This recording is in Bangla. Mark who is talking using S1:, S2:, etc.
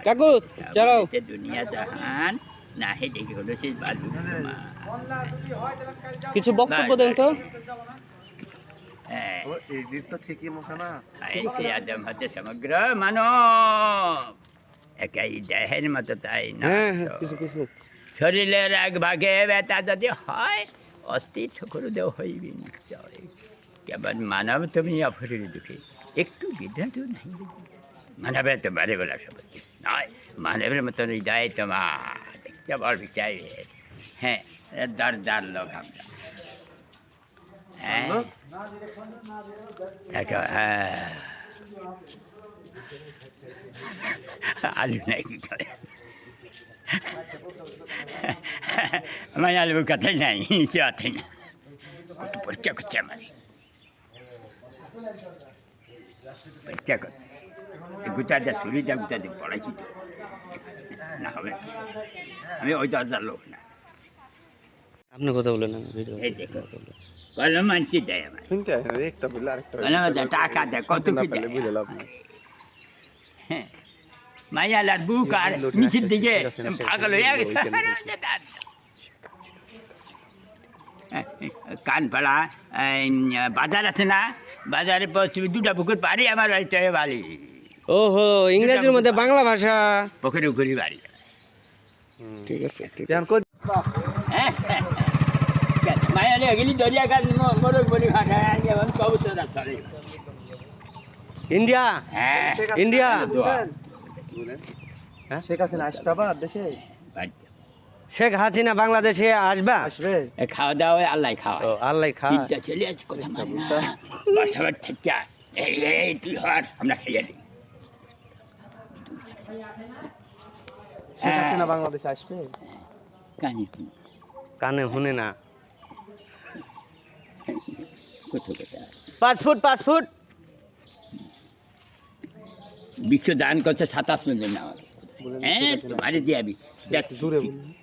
S1: কাকু চলো
S2: দুনিয়া জাহান না হে দেখে হলো সেই বালু
S1: কিছু বক্তব্য দেন তো।
S2: হ্যাঁ
S3: এডিট তো ঠিকই মুখে না
S2: সে আদম হতে সমগ্র মানব একাই দেহের মতো তাই না
S1: হ্যাঁ হ্যাঁ কিছু কিছু
S2: শরীরের এক ভাগে ব্যথা যদি হয় অস্থির সকল দেহ হইবে নিশ্চয় কেবল মানব তুমি অপরের দুঃখে একটু বিভ্রান্ত নাই মানবের তো বারে বলা সব নয় মানবের মতন হৃদয় তোমার দেখতে বড় বিষয় হ্যাঁ দার লোক আমরা হ্যাঁ দেখো হ্যাঁ আলু নাই কি করে আমার আলুর কথাই নাই নিচে আতে না কত পরীক্ষা করছে আমার পরীক্ষা করছে গুতাটা ছুরিটা গুতাতে পড়াইছি তো না হবে আমি ওই দরজার লোক না
S1: আপনি কথা বলেন না ভিডিও
S2: এই দেখো কত মানছি দেয় আমার
S3: শুনতে একটা বললে আরেকটা
S2: টাকা দেয় কত কি দেয়
S3: বুঝে লাভ নেই
S2: হ্যাঁ মায়ালার বুক আর নিচের দিকে পাগল হয়ে গেছে কানপাড়া বাজার আছে না বাজারে দুটা পুকুর পারি আমার বাড়িতে বাড়ি
S1: ওহো ইংরেজির মধ্যে বাংলা ভাষা
S2: পুকুরে পুকুরি বাড়ি
S1: ঠিক আছে ঠিক আছে
S2: মায়ালে গেলি দরিয়া কাজ মোরগ বলি ভাষা যেমন কবুতর চলে
S1: ইন্ডিয়া
S2: হ্যাঁ
S1: ইন্ডিয়া
S3: শেখ হাসিনা আসবে আবার দেশে
S1: শেখ হাসিনা বাংলাদেশে আসবা
S3: আসবে
S2: খাওয়া দাওয়া আল্লাহ খাওয়া
S1: ও আল্লাহ খা
S2: তিনটা চলে আছে কথা মান না বাসাবার থেকে এই তুই হর আমরা খেয়ে দিই
S3: শেখ হাসিনা বাংলাদেশে আসবে
S2: কানি
S1: কানে শুনে না
S2: কত কথা
S1: 5 ফুট
S2: বিশ্ব দান করছে 27 মিলিয়ন আমাকে হ্যাঁ তোমারে দিয়ে আমি দেখ
S3: জোরে বলুন